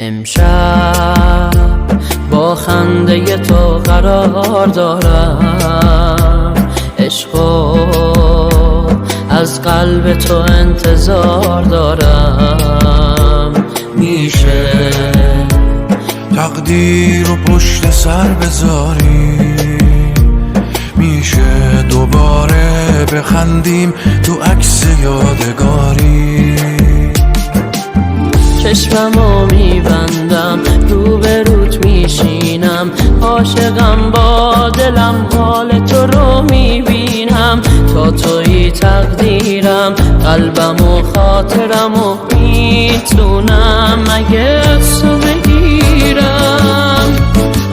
امشب با خنده تو قرار دارم، عشقو از قلب تو انتظار دارم. میشه تقدیر رو پشت سر بذاری، میشه دوباره بخندیم تو عکس یادگاری. چشممو میبندم روبروت میشینم، عاشقم با دلم حال تو رو میبینم. تا توی تقدیرم قلبم و خاطرم و میتونم مگه تو بگیرم.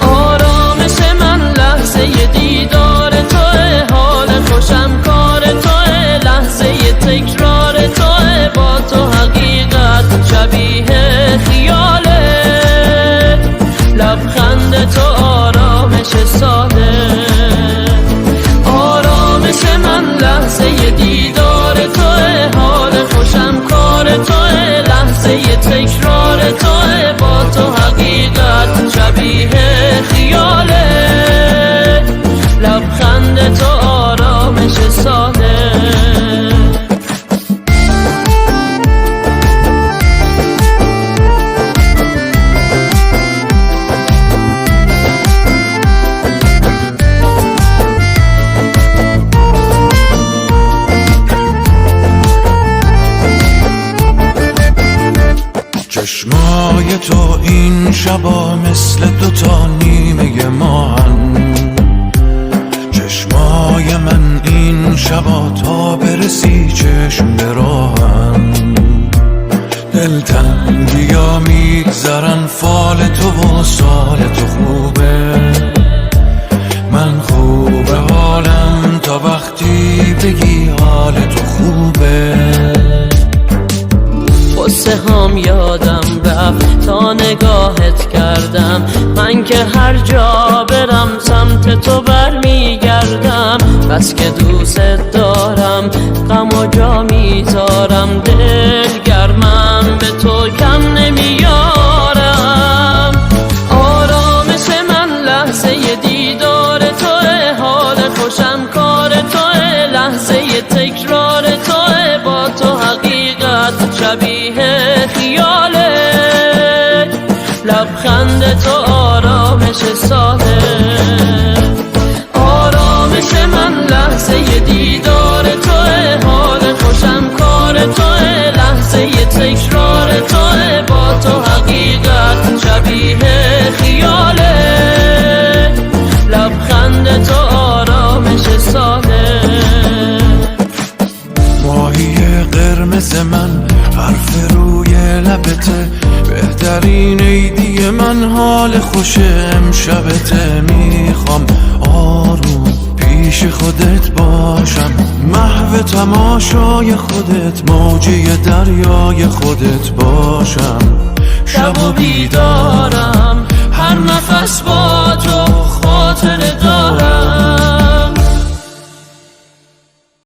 آرامش من لحظه دیدار توه، حال خوشم کار توه، لحظه تکرار توه. با تو حقیقت شبیه خیاله، لبخند تو آرامش ساده. آرامش من لحظه دیدار توه، حال خوشم کار توه، لحظه تکرار توه. با تو حقیقت شبیه خیاله، لبخند تو آرامش ساده. چشمای تو این شبا مثل دوتا نیمه ماهن، چشمای من این شبا تا برسی چشم براهن. دلتنگیا میگذرن فال تو و سال تو خوبه، من خوبه حالم تا وقتی بگی حال تو خوبه. قصه هام یادم رفت تا نگاهت کردم، من که هر جا برم سمت تو برمیگردم. بس که دوست دارم غم و جا میذارم، دل گرمم به تو کم نمیارم. آرامش من لحظه دیدار توه، حال خوشم کار توه، لحظه تکرار توه. با تو حقیقت شبیه خیاله، لبخند تو آرامش ساده. آرامش من لحظه دیدار توه، حال خوشم کار توه، لحظه تکرار توه. با تو حقیقت شبیه خیاله، لبخند تو آرامش ساده. ماهی قرمز من حرف روی لبته، بهترین عیدی من حال خوش امشبته. میخوام آروم پیش خودت باشم، محو تماشای خودت، موجه دریای خودت باشم. شب و بیدارم هر نفس با تو خاطر دارم.